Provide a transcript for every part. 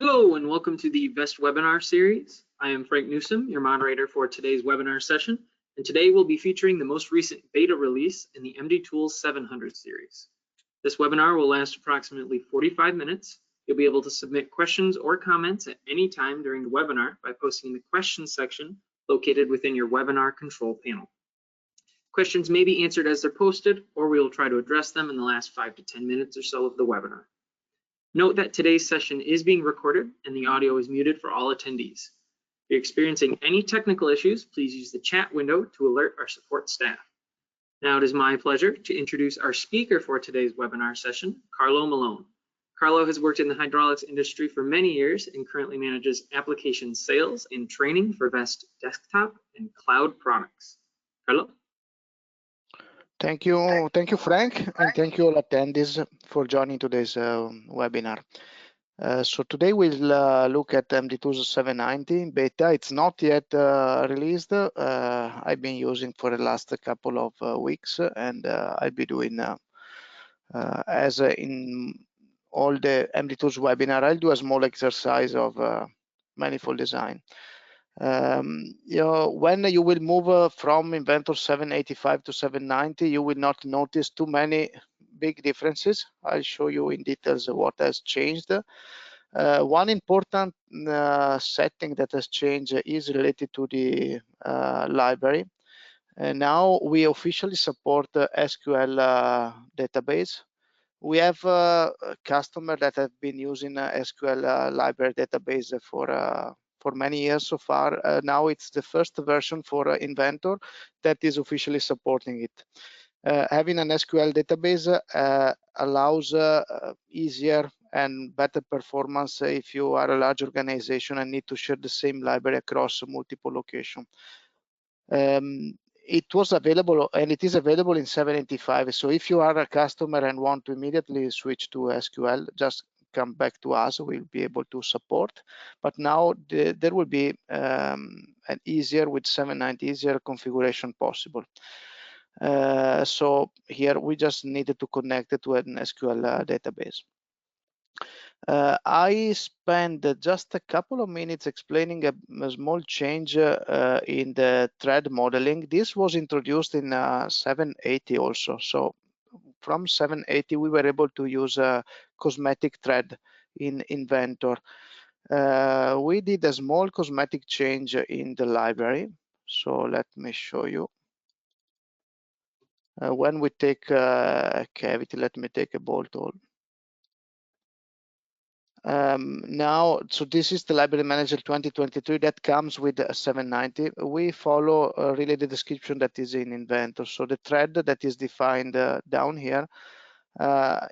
Hello and welcome to the VEST webinar series. I am Frank Newsom, your moderator for today's webinar session, and today we'll be featuring the most recent beta release in the MDTools 700 series. This webinar will last approximately 45 minutes. You'll be able to submit questions or comments at any time during the webinar by posting in the questions section located within your webinar control panel. Questions may be answered as they're posted, or we will try to address them in the last 5 to 10 minutes or so of the webinar. Note that today's session is being recorded and the audio is muted for all attendees. If you're experiencing any technical issues, please use the chat window to alert our support staff. Now it is my pleasure to introduce our speaker for today's webinar session, Carlo Malone. Carlo has worked in the hydraulics industry for many years and currently manages application sales and training for VEST desktop and cloud products. Carlo? Thank you, Frank, and thank you all attendees for joining today's webinar. So today we'll look at MDTools 790 beta. It's not yet released. I've been using for the last couple of weeks, and I'll be doing as in all the MDTools webinar, I'll do a small exercise of manifold design. When you will move from Inventor 785 to 790, you will not notice too many big differences. I'll show you in details what has changed. One important setting that has changed is related to the library. Now we officially support the SQL database. We have a customer that have been using SQL library database for many years so far. Now it's the first version for Inventor that is officially supporting it. Having an SQL database allows easier and better performance if you are a large organization and need to share the same library across multiple locations. It was available and it is available in 785. So if you are a customer and want to immediately switch to SQL, just come back to us. We'll be able to support. But now there will be an easier with 790 easier configuration possible. So here we just needed to connect it to an SQL database. I spent just a couple of minutes explaining a small change in the thread modeling. This was introduced in 780 also. So from 780, we were able to use a cosmetic thread in Inventor. We did a small cosmetic change in the library. So let me show you. When we take a cavity, let me take a bolt hole. Now, so this is the Library Manager 2023 that comes with a 790. We follow really the description that is in Inventor. So the thread that is defined down here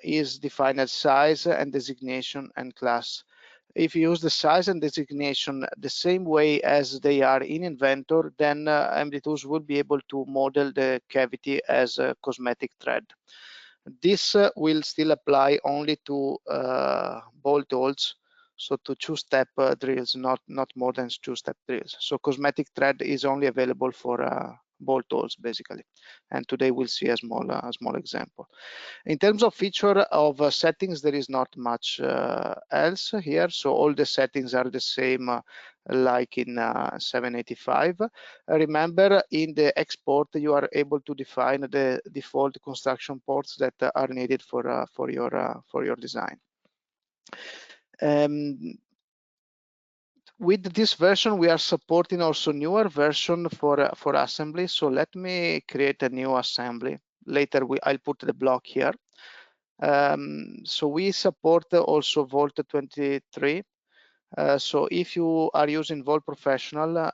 is defined as size and designation and class. If you use the size and designation the same way as they are in Inventor, then MDTools will be able to model the cavity as a cosmetic thread. This will still apply only to bolt holes, so to two-step drills, not more than two-step drills. So cosmetic thread is only available for bolt holes basically, and today we'll see a small example. In terms of feature of settings, there is not much else here. So all the settings are the same like in 785. Remember, in the export, you are able to define the default construction ports that are needed for your design. With this version, we are supporting also newer version for assembly. So let me create a new assembly. Later, I'll put the block here. So we support also Volt 23. So if you are using Volt Professional,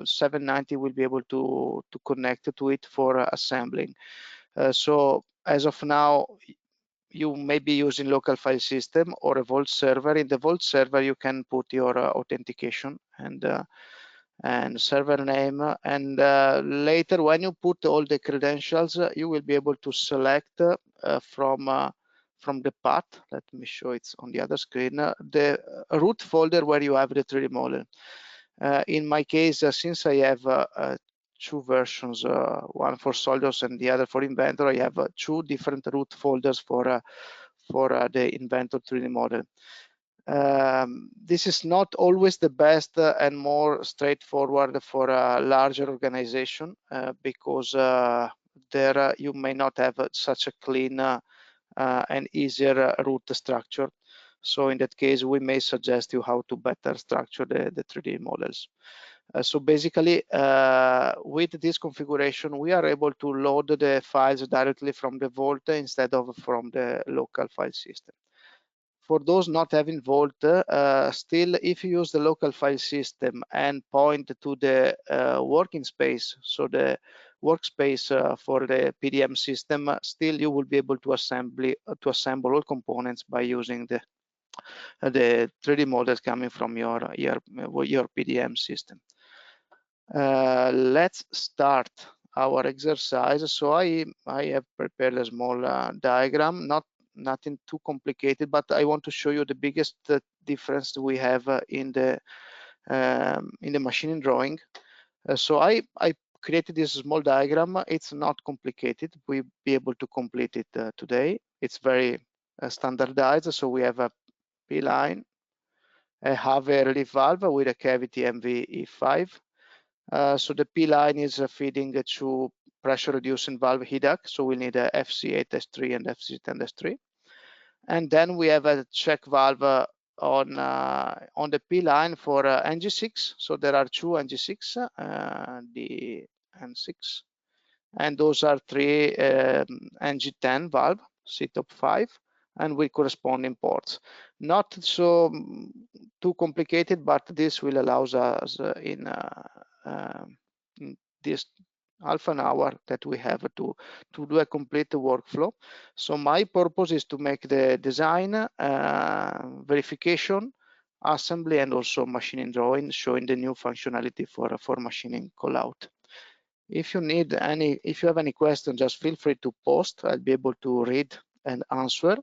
790 will be able to connect to it for assembling. So as of now, you may be using local file system or a Vault server. In the Vault server, you can put your authentication and server name. And later, when you put all the credentials, you will be able to select from the path. Let me show it's on the other screen. The root folder where you have the 3D model. In my case, since I have two versions, one for SolidWorks and the other for Inventor, I have two different root folders for the Inventor 3D model. This is not always the best and more straightforward for a larger organization because there you may not have such a clean and easier route structure. So in that case, we may suggest you how to better structure the 3D models. So basically, with this configuration, we are able to load the files directly from the Vault instead of from the local file system. For those not having Vault, still, if you use the local file system and point to the working space, so the workspace for the PDM system, still you will be able to assemble all components by using the 3D models coming from your PDM system. Let's start our exercise. So I have prepared a small diagram, nothing too complicated, but I want to show you the biggest difference we have in the machining drawing. So I created this small diagram. It's not complicated. We'll be able to complete it today. It's very standardized. So we have a P line, a half-air relief valve with a cavity MV-E5. So the P line is feeding to pressure reducing valve HIDAC. So we need a FC8S3 and FC10S3. And then we have a check valve on the P line for NG6. So there are two NG6, the N6, and those are three NG10 valve, C-top 5, and with corresponding ports. Not so too complicated, but this will allow us in this half an hour that we have to do a complete workflow. So my purpose is to make the design, verification, assembly, and also machining drawing, showing the new functionality for machining callout. If you have any questions, just feel free to post. I'll be able to read and answer.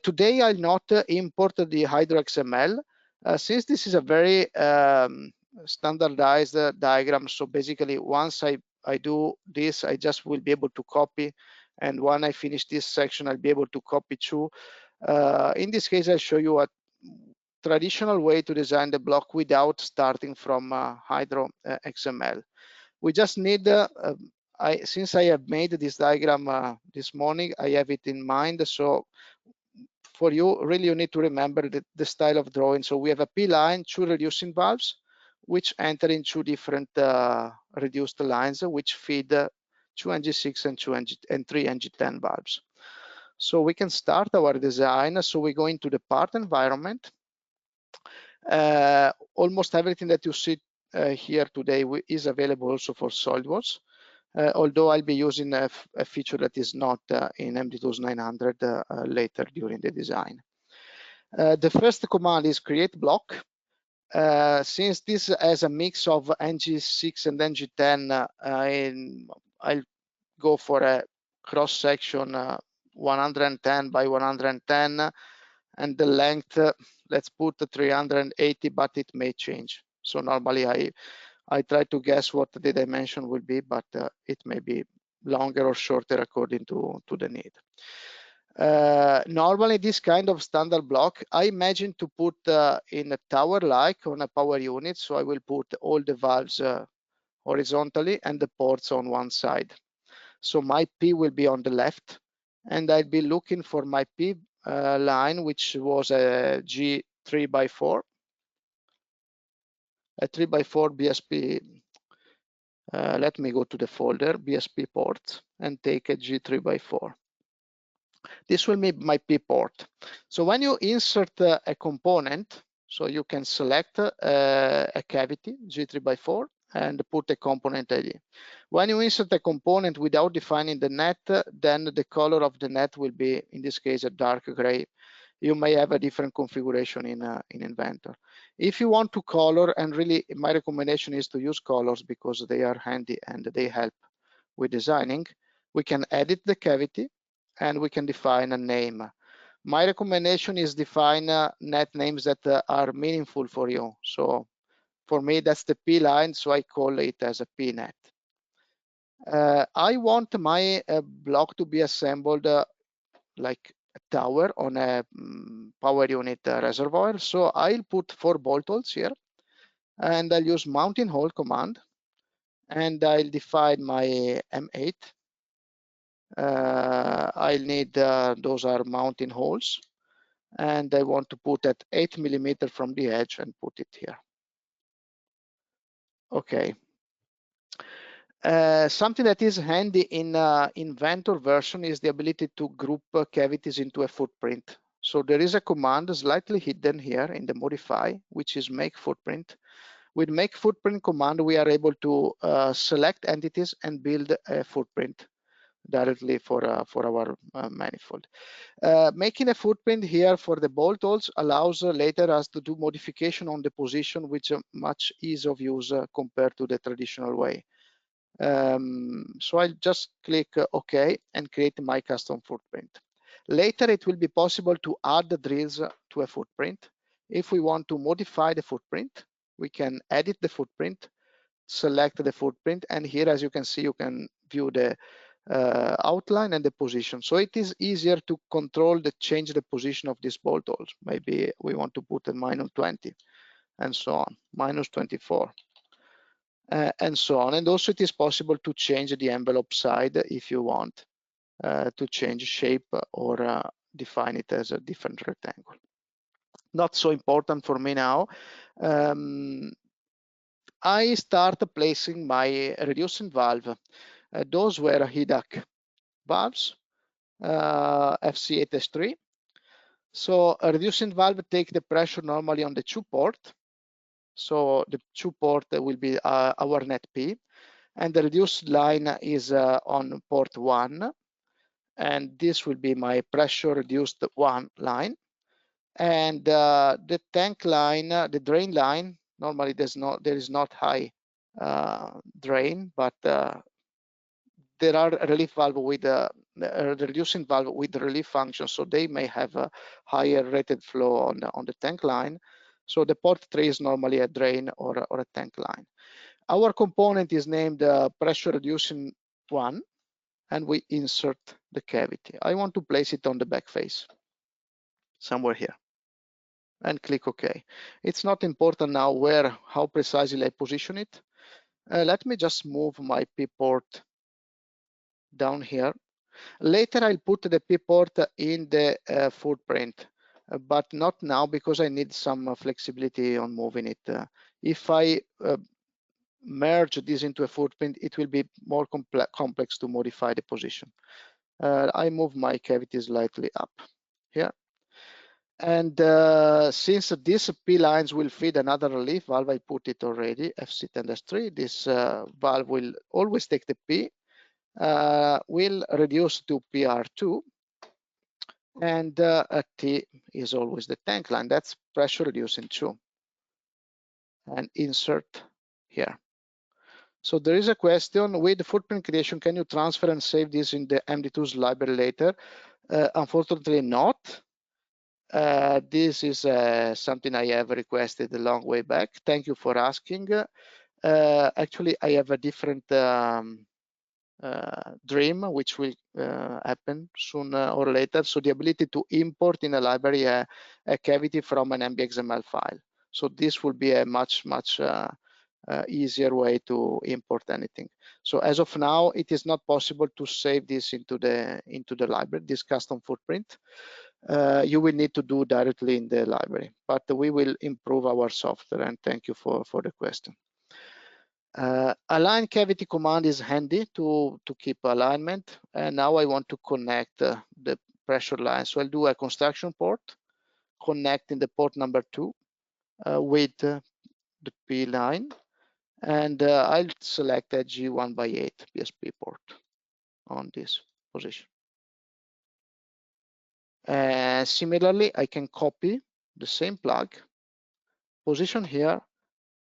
Today I'll not import the Hydro XML since this is a very standardized diagram. So basically, once I do this, I just will be able to copy, and when I finish this section, I'll be able to copy too. In this case, I'll show you a traditional way to design the block without starting from Hydro XML. We just need, since I have made this diagram this morning, I have it in mind. So for you, really, you need to remember the style of drawing. So we have a P line, two reducing valves, which enter in two different reduced lines, which feed two NG6 and three NG10 valves. So we can start our design. So we go into the part environment. Almost everything that you see here today is available also for SolidWorks, although I'll be using a feature that is not in MDTools 900 later during the design. The first command is create block. Since this has a mix of NG6 and NG10, I'll go for a cross section 110 by 110, and the length, let's put 380, but it may change. So normally I try to guess what the dimension will be, but it may be longer or shorter according to the need. Normally this kind of standard block, I imagine to put in a tower-like on a power unit. So I will put all the valves horizontally and the ports on one side. So my P will be on the left, and I'll be looking for my P line, which was a G3x4, a 3x4 BSP. Let me go to the folder BSP port and take a G3x4. This will be my P port. So when you insert a component, so you can select a cavity G3x4 and put a component ID. When you insert a component without defining the net, then the color of the net will be, in this case, a dark gray. You may have a different configuration in Inventor. If you want to color, and really my recommendation is to use colors because they are handy and they help with designing, we can edit the cavity and we can define a name. My recommendation is define net names that are meaningful for you. So for me, that's the P line, so I call it as a P net. I want my block to be assembled like tower on a power unit reservoir. So I'll put 4 bolt holes here, and I'll use mounting hole command, and I'll define my M8. I'll need those are mounting holes, and I want to put at 8 millimeter from the edge and put it here. Okay. Something that is handy in Inventor version is the ability to group cavities into a footprint. So there is a command slightly hidden here in the modify, which is make footprint. With make footprint command, we are able to select entities and build a footprint directly for our manifold. Making a footprint here for the bolt holes allows later us to do modification on the position, which much ease of use compared to the traditional way. So I'll just click OK and create my custom footprint. Later, it will be possible to add the drills to a footprint. If we want to modify the footprint, we can edit the footprint, select the footprint, and here, as you can see, you can view the outline and the position. So it is easier to control change the position of these bolt holes. Maybe we want to put a -20 and so on, -24. And so on. And also it is possible to change the envelope side if you want to change shape or define it as a different rectangle. Not so important for me now. I start placing my reducing valve. Those were HIDAC valves, FC8S3. So a reducing valve take the pressure normally on the 2 port. So the 2 port will be our net P, and the reduced line is on port 1, and this will be my pressure reduced 1 line. And the tank line, the drain line, normally there is not high drain, but there are relief valve with the reducing valve with the relief function, so they may have a higher rated flow on the tank line. So the port 3 is normally a drain or a tank line. Our component is named pressure reducing 1, and we insert the cavity. I want to place it on the back face, somewhere here, and click OK. It's not important now how precisely I position it. Let me just move my P port down here. Later, I'll put the P port in the footprint, but not now because I need some flexibility on moving it. If I merge this into a footprint, it will be more complex to modify the position. I move my cavity slightly up here. And since these P lines will feed another relief valve, I put it already, FC10S3. This valve will always take the P, will reduce to PR2, and T is always the tank line. That's pressure reducing 2. And insert here. So there is a question with the footprint creation, can you transfer and save this in the MDTools library later? Unfortunately not. This is something I have requested a long way back. Thank you for asking. Actually, I have a different dream, which will happen sooner or later. So the ability to import in a library a cavity from an MBXML file. So this will be a much easier way to import anything. So as of now, it is not possible to save this into the library, this custom footprint. You will need to do directly in the library, but we will improve our software, and thank you for the question. Align cavity command is handy to keep alignment, and now I want to connect the pressure line. So I'll do a construction port, connecting the port number 2 with the P line, and I'll select a G1/8 PSP port on this position. Similarly, I can copy the same plug, position here,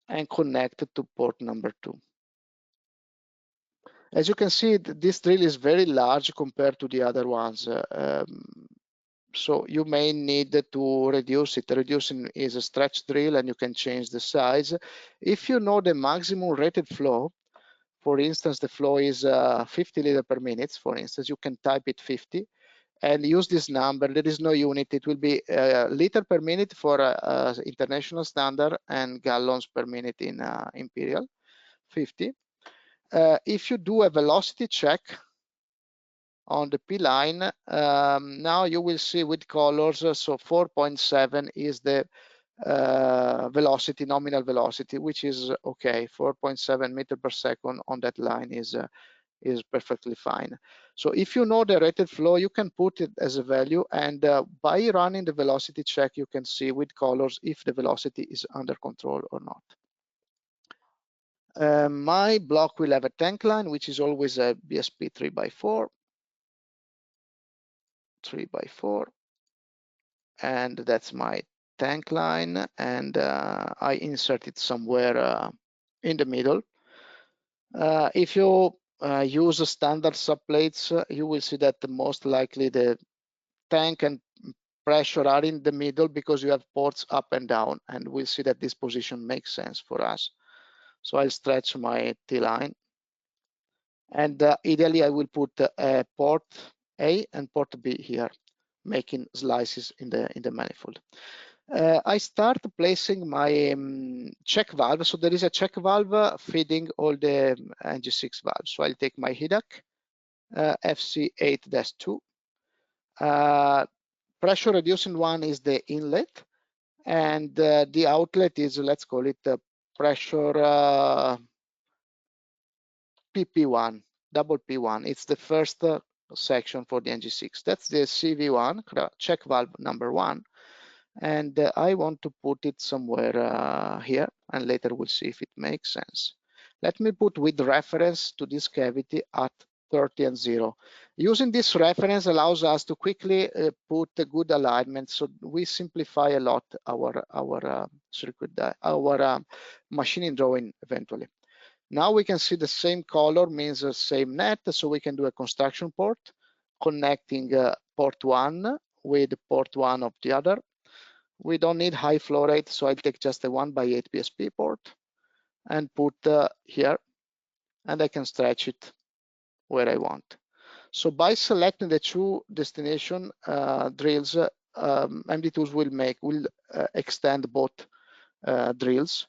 and connect it to port number 2. As you can see, this drill is very large compared to the other ones. So you may need to reduce it. Reducing is a stretch drill, and you can change the size. If you know the maximum rated flow, for instance, the flow is 50 liters per minute, for instance, you can type it 50, and use this number. There is no unit. It will be liter per minute for international standard and gallons per minute in imperial 50. If you do a velocity check on the P line, now you will see with colors. So 4.7 is the velocity, nominal velocity, which is okay. 4.7 meter per second on that line is perfectly fine. So if you know the rated flow, you can put it as a value, and by running the velocity check, you can see with colors if the velocity is under control or not. My block will have a tank line, which is always a BSP 3x4, 3x4, and that's my tank line, and I insert it somewhere in the middle. If you use standard subplates, you will see that most likely the tank and pressure are in the middle because you have ports up and down, and we'll see that this position makes sense for us. So I'll stretch my T-line, and ideally I will put port A and port B here, making slices in the manifold. I start placing my check valve. So there is a check valve feeding all the NG6 valves. So I'll take my HIDAC FC8-2. Pressure reducing one is the inlet, and the outlet is, let's call it pressure PP1, double P1. It's the first section for the NG6. That's the CV1, check valve number 1. And I want to put it somewhere here, and later we'll see if it makes sense. Let me put with reference to this cavity at 30 and 0. Using this reference allows us to quickly put a good alignment, so we simplify a lot our circuit, our machining drawing eventually. Now we can see the same color means the same net, so we can do a construction port connecting port 1 with port 1 of the other. We don't need high flow rate, so I'll take just a 1x8 BSP port and put here, and I can stretch it where I want. So by selecting the two destination drills, MDTools will extend both drills.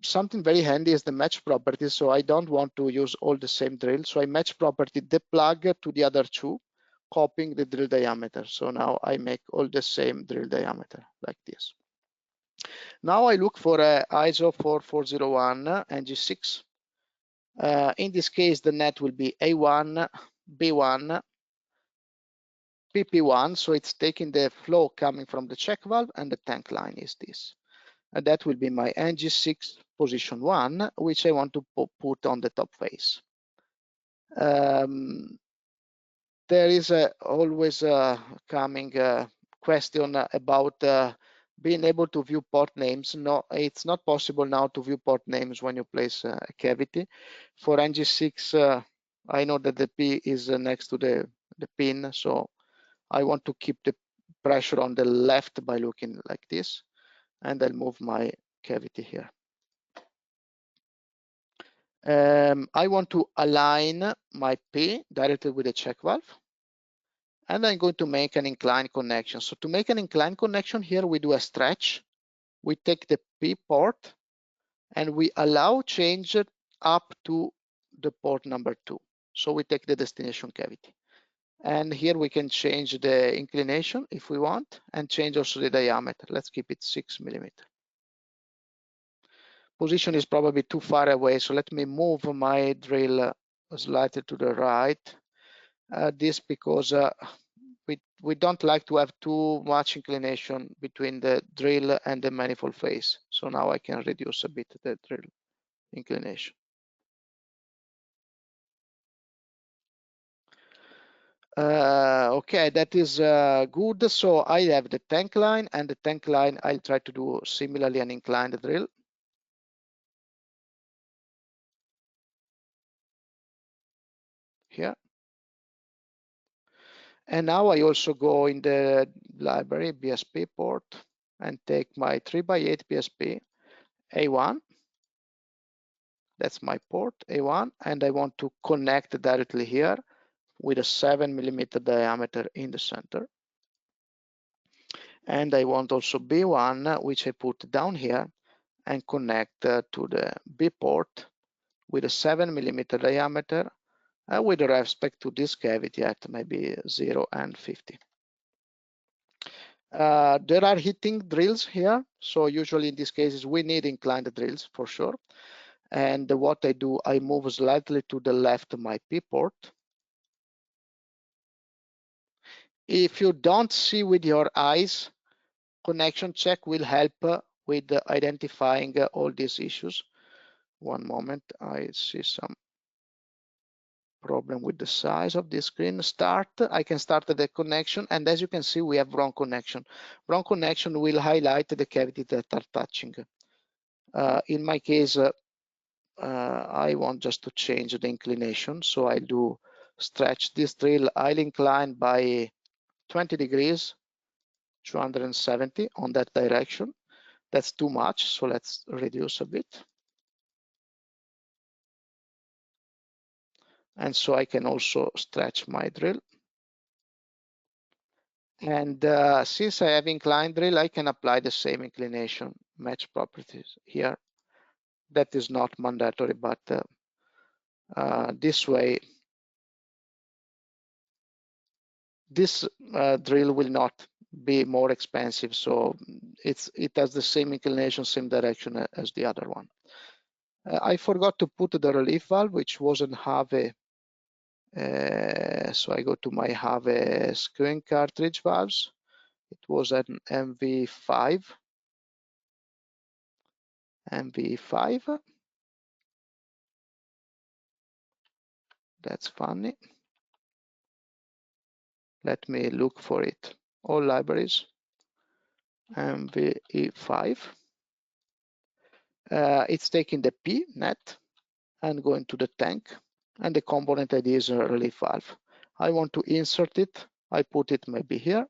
Something very handy is the match property. So I don't want to use all the same drill. So I match property the plug to the other two, copying the drill diameter. So now I make all the same drill diameter like this. Now I look for a ISO 4401 NG6. In this case, the net will be A1, B1, PP1. So it's taking the flow coming from the check valve, and the tank line is this. And that will be my NG6 position 1, which I want to put on the top face. There is always coming question about being able to view port names. No, it's not possible now to view port names when you place a cavity. For NG6, I know that the P is next to the pin, so I want to keep the pressure on the left by looking like this, and I'll move my cavity here. I want to align my P directly with the check valve, and I'm going to make an inclined connection. So to make an inclined connection here, we do a stretch. We take the P port and we allow change it up to the port number 2. So we take the destination cavity. And here we can change the inclination if we want, and change also the diameter. Let's keep it 6 millimeters. Position is probably too far away, so let me move my drill slightly to the right. This because we don't like to have too much inclination between the drill and the manifold face. So now I can reduce a bit the drill inclination. Okay, that is good. So I have the tank line, and the tank line I'll try to do similarly an inclined drill. Here. And now I also go in the library BSP port and take my 3x8 BSP A1. That's my port A1, and I want to connect directly here with a 7mm diameter in the center. And I want also B1, which I put down here and connect to the B port with a 7mm diameter with respect to this cavity at maybe 0 and 50. There are heating drills here. So usually in these cases, we need inclined drills for sure. And what I do, I move slightly to the left my P port. If you don't see with your eyes, connection check will help with identifying all these issues. One moment, I see some problem with the size of the screen. Start, I can start the connection, and as you can see, we have wrong connection. Wrong connection will highlight the cavities that are touching. In my case, I want just to change the inclination, so I do stretch this drill. I'll incline by 20 degrees, 270 on that direction. That's too much, so let's reduce a bit. And so I can also stretch my drill. And since I have inclined drill, I can apply the same inclination match properties here. That is not mandatory, but this way, this drill will not be more expensive. So it has the same inclination, same direction as the other one. I forgot to put the relief valve, which wasn't have a, so I go to my have a screen cartridge valves. It was an MV5. That's funny. Let me look for it. All libraries, MV5. It's taking the P net and going to the tank, and the component ID is a relief valve. I want to insert it. I put it maybe here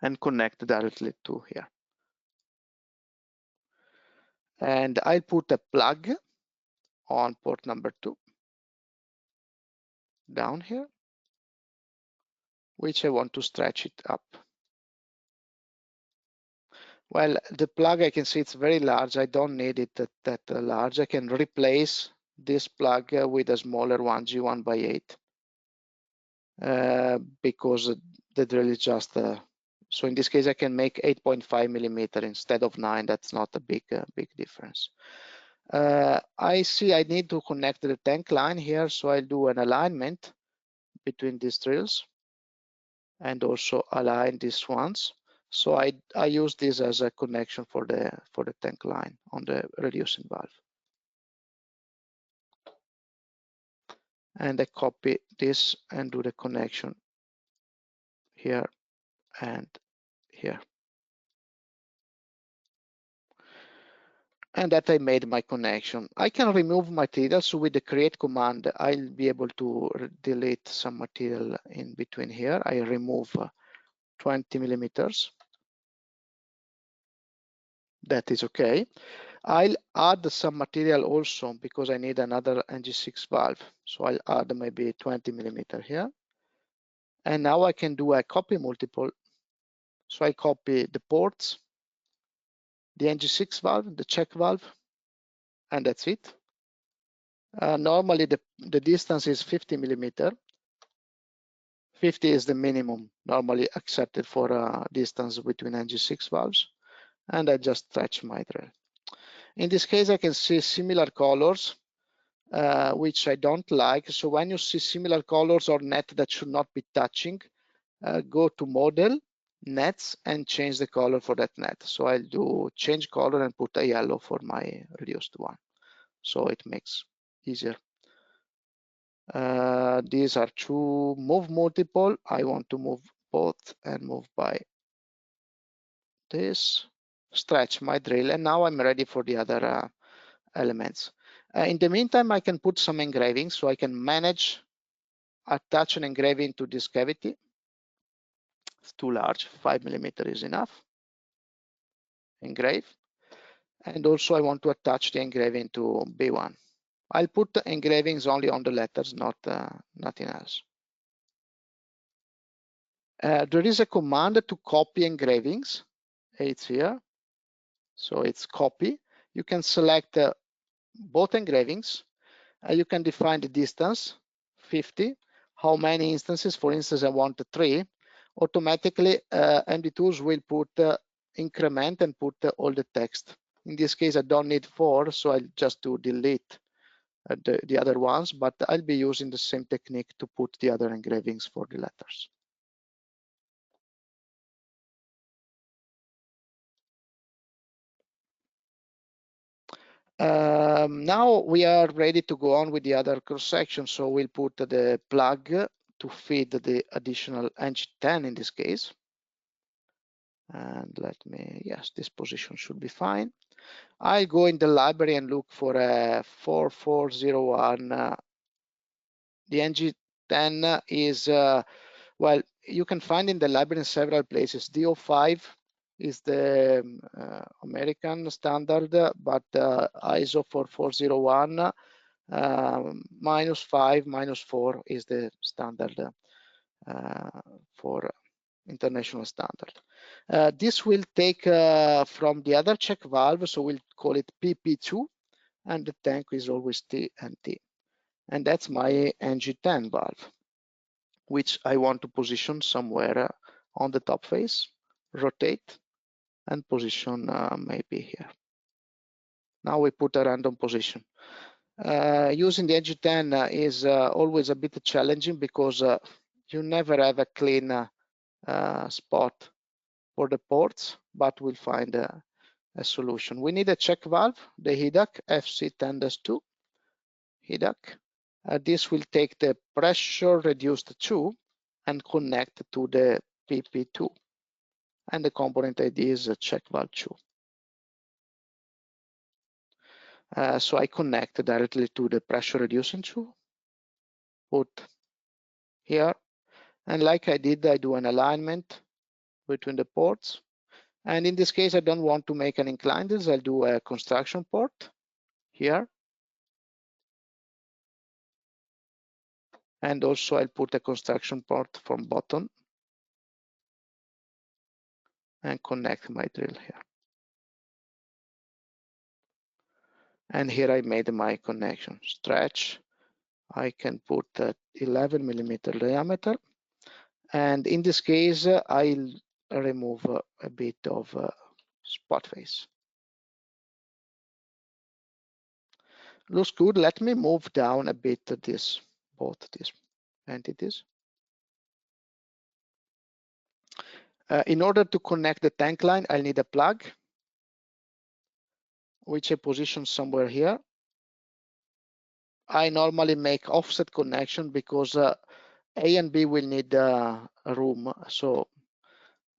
and connect directly to here. And I put a plug on port number 2 down here, which I want to stretch it up. Well, the plug, I can see it's very large. I don't need it that large. I can replace this plug with a smaller one, G1 by 8, because the drill is just, so in this case, I can make 8.5mm instead of 9. That's not a big difference. I see I need to connect the tank line here, so I'll do an alignment between these drills and also align these ones. So I use this as a connection for the tank line on the reducing valve. And I copy this and do the connection here and here. And that I made my connection. I can remove material, so with the create command, I'll be able to delete some material in between here. I remove 20mm. That is okay. I'll add some material also because I need another NG6 valve. So I'll add maybe 20mm here. And now I can do a copy multiple. So I copy the ports, the NG6 valve, the check valve, and that's it. Normally the distance is 50mm. 50 is the minimum normally accepted for a distance between NG6 valves. And I just stretch my drill. In this case, I can see similar colors, which I don't like. So when you see similar colors or net that should not be touching, go to model, nets, and change the color for that net. So I'll do change color and put a yellow for my reduced one. So it makes easier. These are two move multiple. I want to move both and move by this, stretch my drill, and now I'm ready for the other elements. In the meantime, I can put some engraving, so I can manage attach an engraving to this cavity. It's too large, 5mm is enough. Engrave. And also I want to attach the engraving to B1. I'll put the engravings only on the letters, not nothing else. There is a command to copy engravings. It's here. So it's copy. You can select both engravings. You can define the distance, 50. How many instances? For instance, I want 3. Automatically, MDTools will put increment and put all the text. In this case, I don't need 4, so I'll just do delete the other ones, but I'll be using the same technique to put the other engravings for the letters. Now we are ready to go on with the other cross section. So we'll put the plug to feed the additional ng10 in this case. And let me, yes, this position should be fine. I'll go in the library and look for a 4401. The ng10 is, well, you can find in the library in several places. DO5 is the American standard, but ISO 4401 -5, -4 is the standard for international standard. This will take from the other check valve, so we'll call it PP2, and the tank is always T and T. And that's my ng10 valve, which I want to position somewhere on the top face, rotate, and position maybe here. Now we put a random position. Using the ng10 is always a bit challenging because you never have a clean spot for the ports, but we'll find a solution. We need a check valve, the HIDAC FC10-2 HIDAC. This will take the pressure reduced 2 and connect to the PP2. And the component ID is check valve 2. So I connect directly to the pressure reducing 2, put here. And like I did, I do an alignment between the ports. And in this case, I don't want to make an inclined. I'll do a construction port here. And also I'll put a construction port from bottom and connect my drill here. And here I made my connection. Stretch, I can put 11 millimeter diameter. And in this case, I'll remove a bit of spot face. Looks good. Let me move down a bit both these entities. In order to connect the tank line, I'll need a plug, which I position somewhere here. I normally make offset connection because A and B will need room. So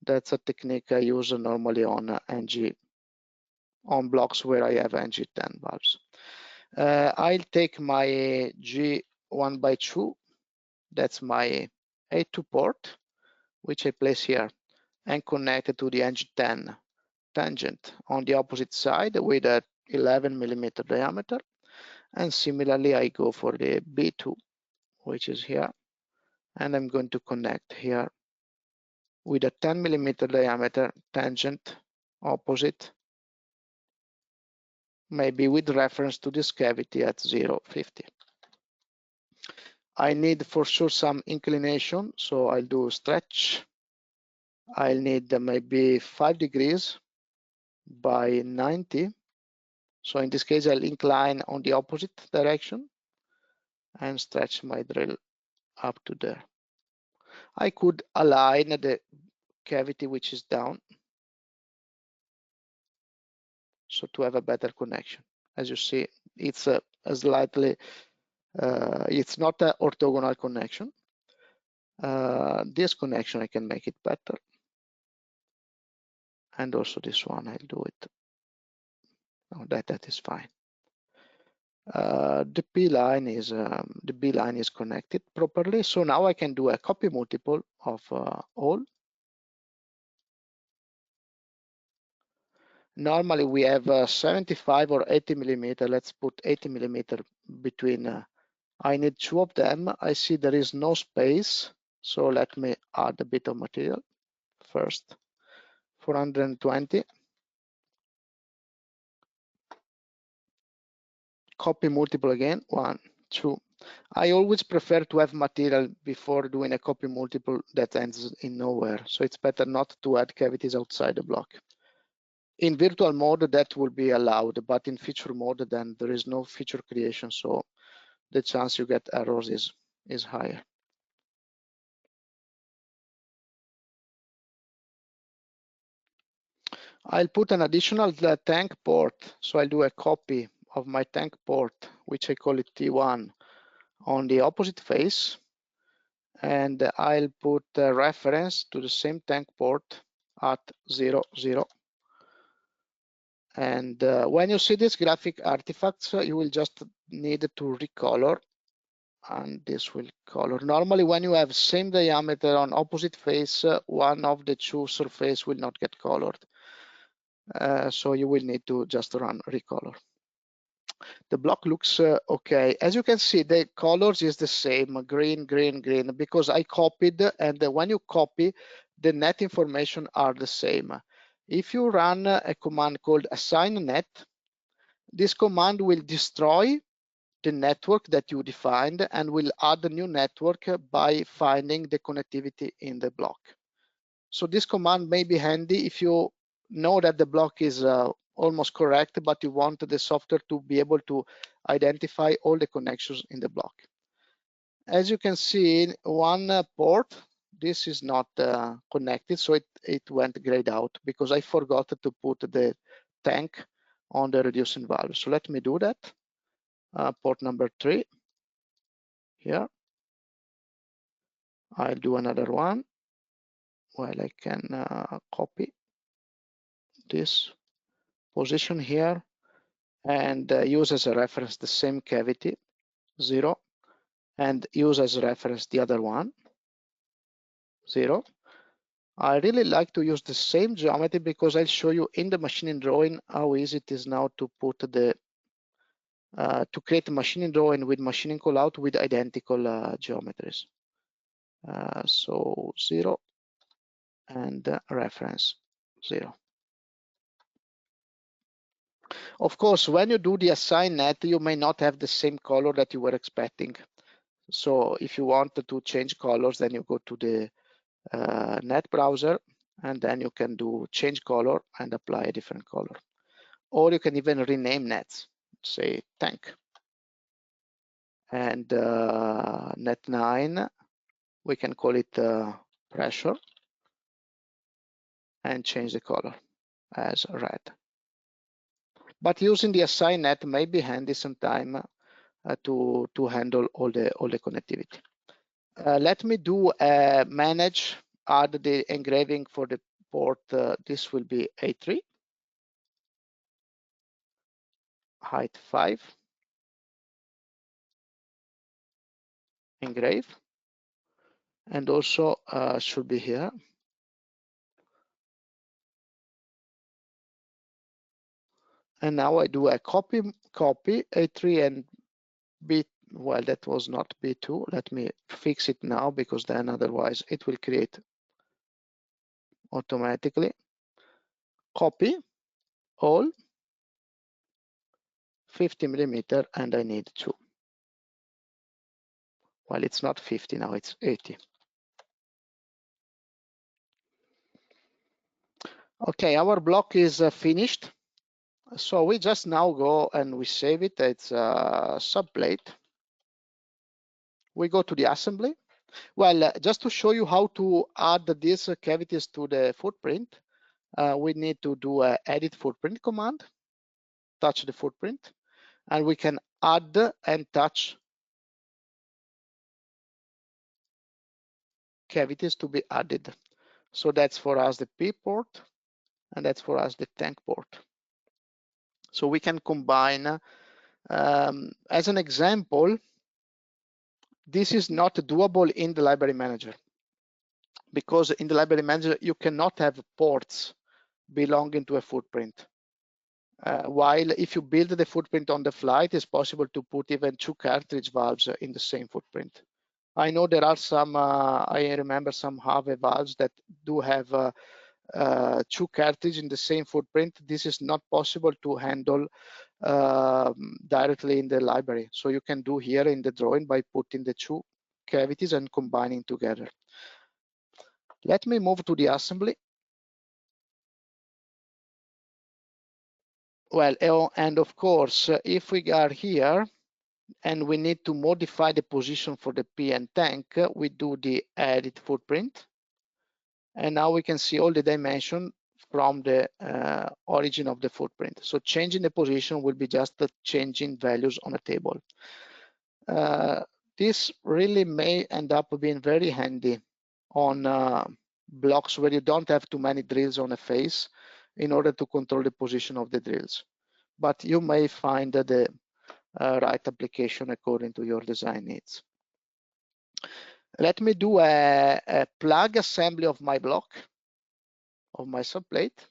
that's a technique I use normally on NG, on blocks where I have ng10 valves. I'll take my G1x2, that's my A2 port, which I place here, and connect it to the ng10 tangent on the opposite side with a 11 millimeter diameter. And similarly, I go for the B2, which is here, and I'm going to connect here with a 10 millimeter diameter tangent opposite, maybe with reference to this cavity at 0.50. I need for sure some inclination, so I'll do stretch. I'll need maybe 5 degrees by 90. So in this case, I'll incline on the opposite direction and stretch my drill up to there. I could align the cavity which is down, so to have a better connection. As you see, it's a slightly, it's not an orthogonal connection. This connection, I can make it better. And also this one, I'll do it. Oh, that is fine. The B line is connected properly. So now I can do a copy multiple of all. Normally we have 75 or 80 millimeter. Let's put 80 millimeter between. I need 2 of them. I see there is no space, So let me add a bit of material first. 420. Copy multiple again, 1, 2. I always prefer to have material before doing a copy multiple that ends in nowhere. So it's better not to add cavities outside the block. In virtual mode, that will be allowed, but in feature mode, then there is no feature creation. So the chance you get errors is higher. I'll put an additional tank port. So I'll do a copy of my tank port, which I call it T1, on the opposite face. And I'll put a reference to the same tank port at 0, 0. And when you see these graphic artifacts, you will just need to recolor, and this will color. Normally, when you have same diameter on opposite face, one of the two surface will not get colored. So you will need to just run recolor. The block looks okay. As you can see, the colors is the same, green, green, green, because I copied, and when you copy, the net information are the same. If you run a command called assign net, this command will destroy the network that you defined and will add a new network by finding the connectivity in the block. So this command may be handy if you know that the block is almost correct, but you want the software to be able to identify all the connections in the block. As you can see, one port, this is not connected, so it went grayed out because I forgot to put the tank on the reducing valve. So let me do that. Port number 3 here. I'll do another one while I can copy this position here and use as a reference the same cavity, 0, and use as a reference the other one, 0. I really like to use the same geometry because I'll show you in the machining drawing how easy it is now to put the to create a machining drawing with machining callout with identical geometries. So 0 and reference 0. Of course, when you do the assign net, you may not have the same color that you were expecting. So if you want to change colors, then you go to the net browser, and then you can do change color and apply a different color. Or you can even rename nets, say tank. And net 9, we can call it pressure and change the color as red. But using the assign net may be handy sometime to handle all the connectivity. Let me do manage, add the engraving for the port. This will be A3, height 5, engrave, and also should be here. And now I do a copy A3 and B. Well, that was not B2. Let me fix it now because then otherwise it will create automatically. Copy all 50 millimeter, and I need 2. Well, it's not 50 now, it's 80. Okay, our block is finished. So we just now go and we save it. It's a subplate. We go to the assembly. Well, just to show you how to add these cavities to the footprint, we need to do an edit footprint command, touch the footprint, and we can add and touch cavities to be added. So that's for us the P port, and that's for us the tank port. So we can combine, as an example, this is not doable in the library manager, because in the library manager, you cannot have ports belonging to a footprint. While if you build the footprint on the fly, it is possible to put even 2 cartridge valves in the same footprint. I know there are some, I remember some Have valves that do have 2 cartridges in the same footprint. This is not possible to handle directly in the library. So you can do here in the drawing by putting the 2 cavities and combining together. Let me move to the assembly. Well, and of course, if we are here and we need to modify the position for the PN tank, we do the edit footprint. And now we can see all the dimension from the origin of the footprint. So changing the position will be just changing values on a table. This really may end up being very handy on blocks where you don't have too many drills on a face in order to control the position of the drills. But you may find the right application according to your design needs. Let me do a plug assembly of my block, of my subplate.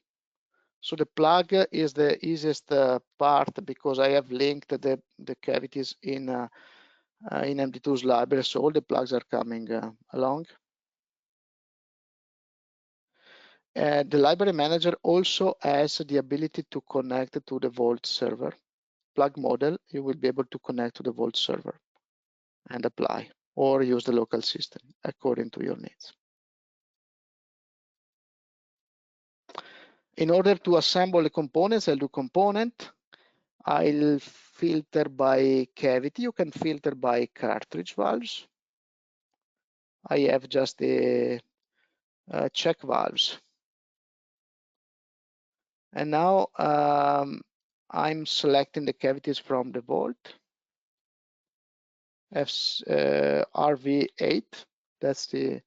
So the plug is the easiest part because I have linked the cavities in MDTools library, so all the plugs are coming along. The library manager also has the ability to connect to the Vault server. Plug model, you will be able to connect to the Vault server and apply, or use the local system according to your needs. In order to assemble the components, I'll do component. I'll filter by cavity. You can filter by cartridge valves. I have just the check valves. And now I'm selecting the cavities from the Vault. RV8, that's the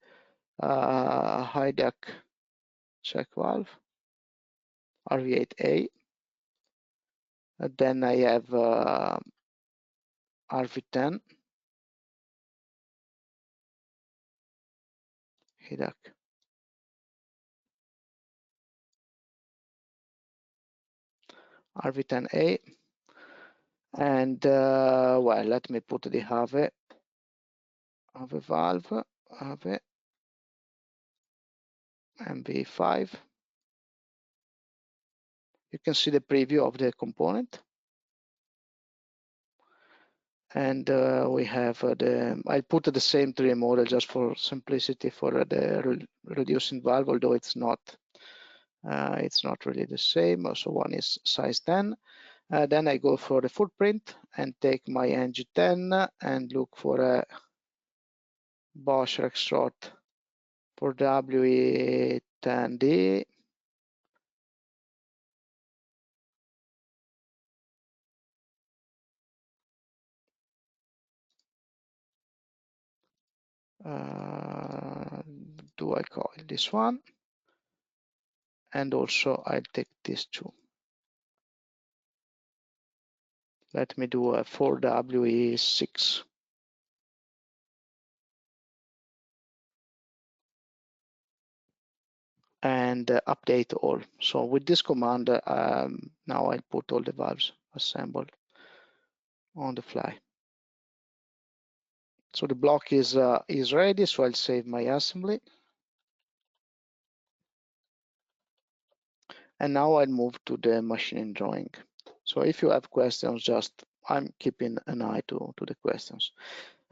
high duct check valve, RV8A. Then I have RV10, high duct. RV10A, and well, let me put the Have valve, Have MV5. You can see the preview of the component. And we have I put the same 3D model just for simplicity for the reducing valve, although it's not really the same. So one is size 10. Then I go for the footprint and take my NG10 and look for a Bosch Rexroth for WE10D. Do I call this one? And also I'll take these 2. Let me do a 4WE6. And update all. So with this command, now I'll put all the valves assembled on the fly. So the block is ready, so I'll save my assembly. And now I'll move to the machining drawing. So if you have questions, I'm keeping an eye to the questions.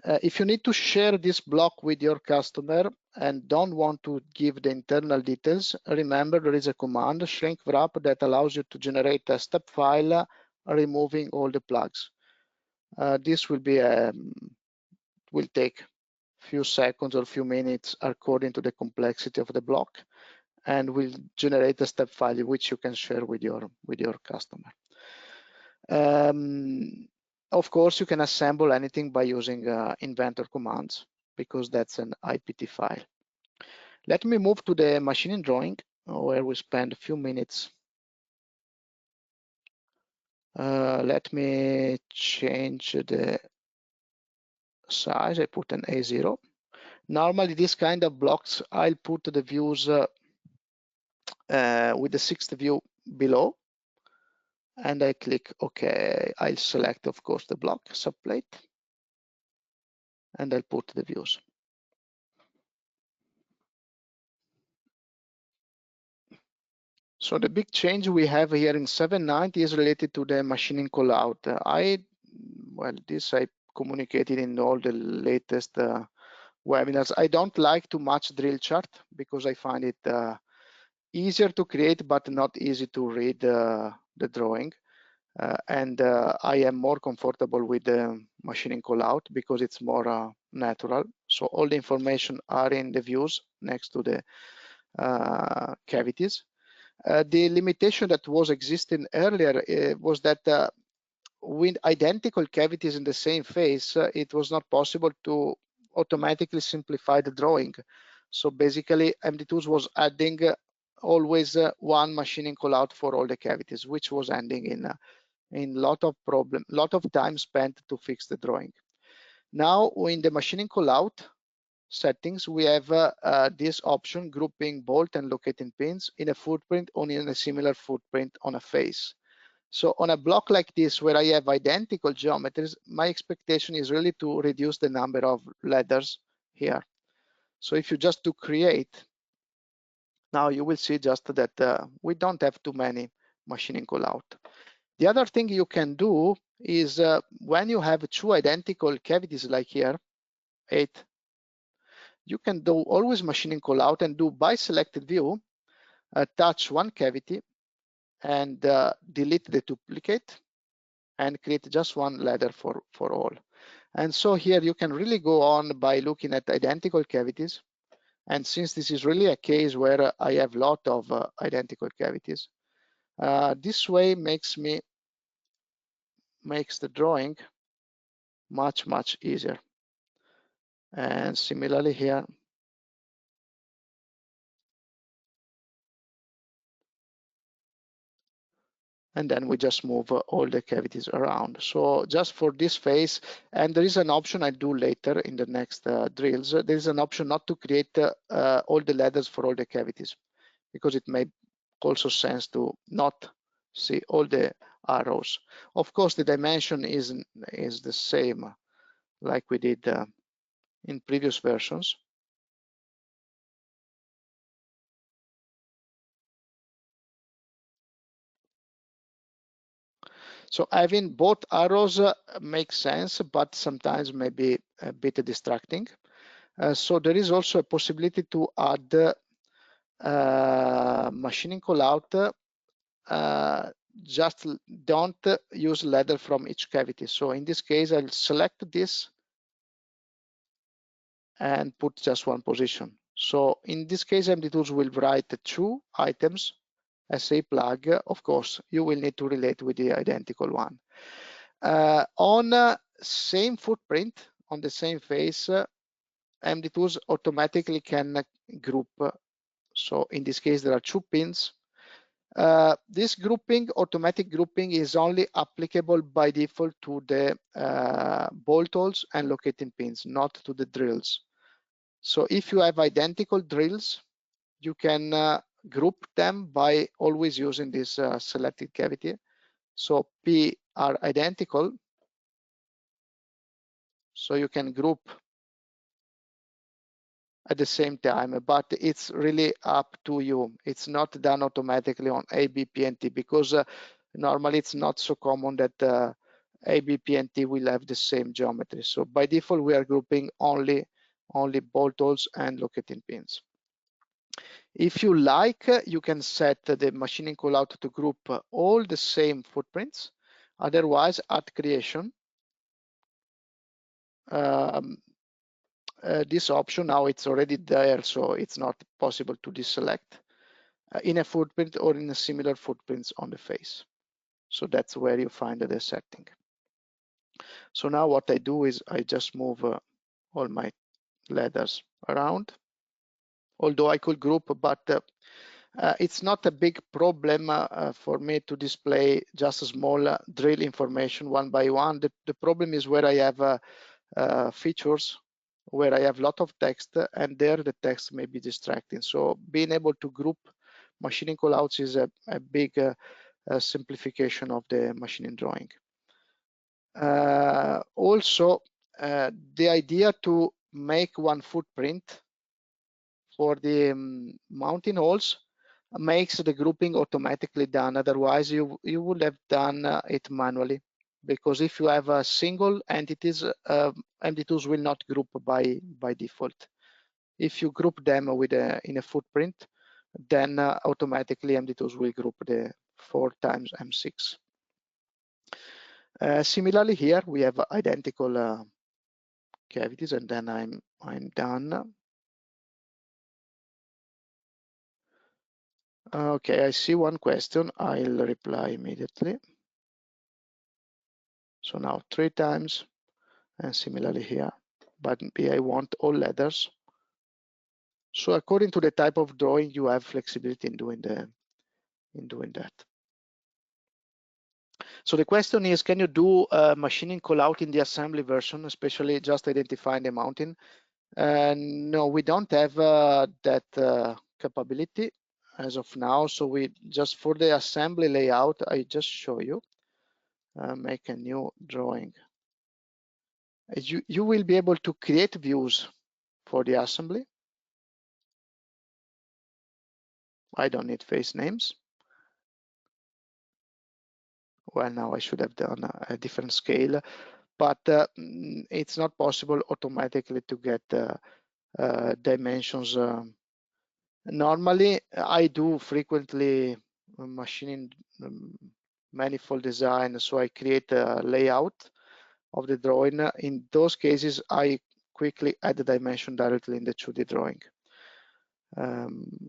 If you need to share this block with your customer and don't want to give the internal details, remember there is a command, shrink wrap, that allows you to generate a step file removing all the plugs. This will be will take a few seconds or a few minutes according to the complexity of the block, and will generate a step file which you can share with your customer. Of course, you can assemble anything by using inventor commands because that's an IPT file. Let me move to the machining drawing where we spend a few minutes. Let me change the size. I put an A0. Normally, this kind of blocks, I'll put the views with the 6th view below. And I click OK. I'll select, of course, the block subplate. and I'll put the views. So the big change we have here in 790 is related to the machining callout. This I communicated in all the latest webinars. I don't like too much drill chart because I find it easier to create but not easy to read the drawing. I am more comfortable with the machining callout because it's more natural. So all the information are in the views next to the cavities. The limitation that was existing earlier was that with identical cavities in the same face, it was not possible to automatically simplify the drawing. So basically, MDTools was adding always one machining callout for all the cavities, which was ending in lot of time spent to fix the drawing. Now, in the machining callout settings, we have this option, grouping bolt and locating pins in a footprint or in a similar footprint on a face. So on a block like this, where I have identical geometries, my expectation is really to reduce the number of ladders here. So if you just do create, now you will see just that we don't have too many machining callout. The other thing you can do is when you have two identical cavities like here, 8, you can do always machining callout and do by selected view, touch one cavity and delete the duplicate and create just one ladder for all. And so here you can really go on by looking at identical cavities. And since this is really a case where I have a lot of identical cavities, this way makes the drawing much easier. And similarly here, and then we just move all the cavities around. So just for this phase, and there is an option I do later in the next drills, there is an option not to create all the ladders for all the cavities, because it may also sense to not see all the arrows. Of course, the dimension is the same like we did in previous versions. So having both arrows makes sense, but sometimes may be a bit distracting. So there is also a possibility to add machining callout. Just don't use ladder from each cavity. So in this case, I'll select this and put just one position. So in this case, MDTools will write 2 items as a plug. Of course, you will need to relate with the identical one. On same footprint, on the same face, MDTools automatically can group. So in this case, there are 2 pins. This grouping, automatic grouping, is only applicable by default to the bolt holes and locating pins, not to the drills. So if you have identical drills, you can group them by always using this selected cavity. So P are identical, so you can group at the same time, but it's really up to you. It's not done automatically on A, B, P, and T, because normally it's not so common that A, B, P, and T will have the same geometry. So by default, we are grouping only bolt holes and locating pins. If you like, you can set the machining callout to group all the same footprints. Otherwise, at creation, this option, now it's already there, so it's not possible to deselect in a footprint or in a similar footprints on the face. So that's where you find the setting. So now what I do is I just move all my ladders around, although I could group, but it's not a big problem for me to display just a small drill information one by one. The problem is where I have features where I have a lot of text, and there the text may be distracting. So being able to group machining callouts is a big simplification of the machining drawing. Also, the idea to make one footprint for the mounting holes makes the grouping automatically done. Otherwise, you would have done it manually, because if you have a single entities, MDTools will not group by default. If you group them with in a footprint, then automatically MDTools will group the 4 times M6. Similarly, here we have identical cavities, and then I'm done. Okay, I see one question. I'll reply immediately. So now 3 times, and similarly here, but I want all letters. So according to the type of drawing, you have flexibility in doing that. So the question is, can you do machining call out in the assembly version, especially just identifying the mounting? No, we don't have that capability as of now. So we just, for the assembly layout, I just show you, make a new drawing. You will be able to create views for the assembly. I don't need face names. Well, now I should have done a different scale, but it's not possible automatically to get dimensions. Normally, I do frequently machining manifold design, so I create a layout of the drawing. In those cases, I quickly add the dimension directly in the 2D drawing.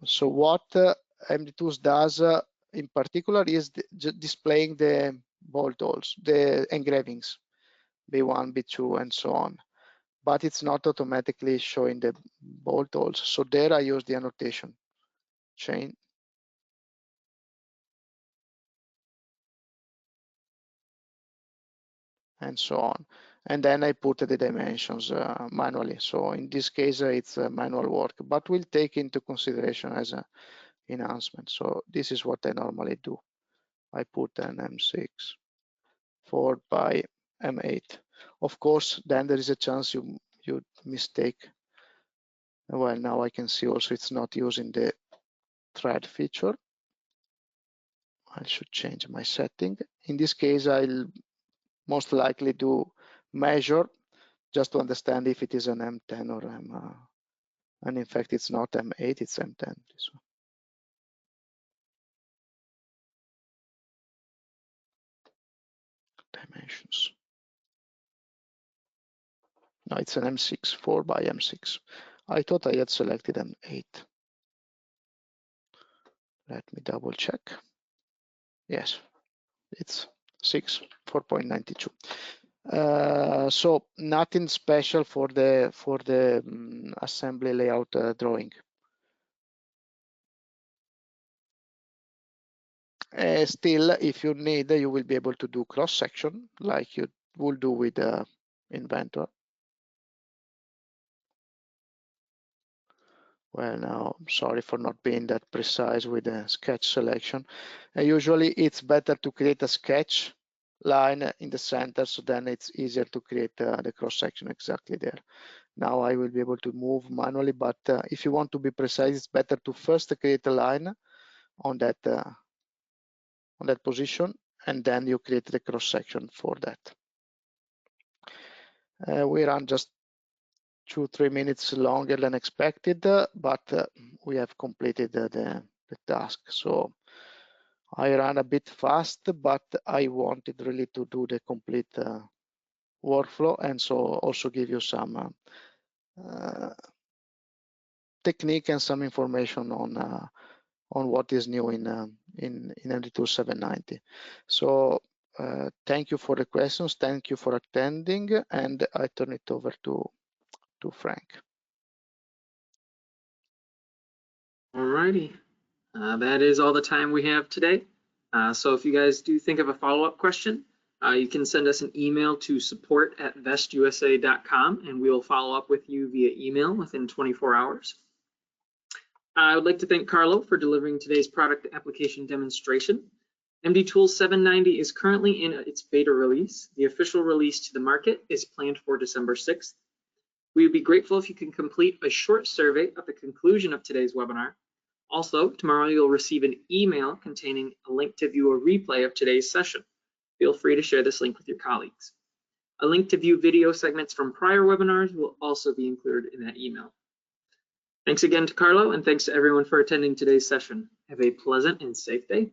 So what MDTools does in particular is displaying the bolt holes, the engravings, B1, B2, and so on. But it's not automatically showing the bolt holes. So there I use the annotation chain. And so on. And then I put the dimensions manually. So in this case, it's manual work, but we'll take into consideration as an enhancement. So this is what I normally do. I put an M6 followed by M8. Of course, then there is a chance you mistake. Well, now I can see also it's not using the thread feature. I should change my setting. In this case, I'll most likely do measure just to understand if it is an M10 or M, and in fact it's not M8, it's M10. This one. Dimensions. No, it's an M6, 4 by M6. I thought I had selected M8. Let me double check. Yes, it's 6, 4.92. So nothing special for the assembly layout drawing. Still, if you need, you will be able to do cross section like you will do with Inventor. Well, now, I'm sorry for not being that precise with the sketch selection. Usually it's better to create a sketch line in the center, so then it's easier to create the cross section exactly there. Now I will be able to move manually, but if you want to be precise, it's better to first create a line on that position, and then you create the cross section for that. We run just 2-3 minutes longer than expected, but we have completed the task. So I ran a bit fast, but I wanted really to do the complete workflow, and so also give you some technique and some information on what is new in MDTools 790. So thank you for the questions, thank you for attending, and I turn it over to Frank. Alrighty, that is all the time we have today. So if you guys do think of a follow-up question, you can send us an email to support@vestusa.com, and we will follow up with you via email within 24 hours. I would like to thank Carlo for delivering today's product application demonstration. MDTools 790 is currently in its beta release. The official release to the market is planned for December 6th. We would be grateful if you can complete a short survey at the conclusion of today's webinar. Also, tomorrow you'll receive an email containing a link to view a replay of today's session. Feel free to share this link with your colleagues. A link to view video segments from prior webinars will also be included in that email. Thanks again to Carlo, and thanks to everyone for attending today's session. Have a pleasant and safe day.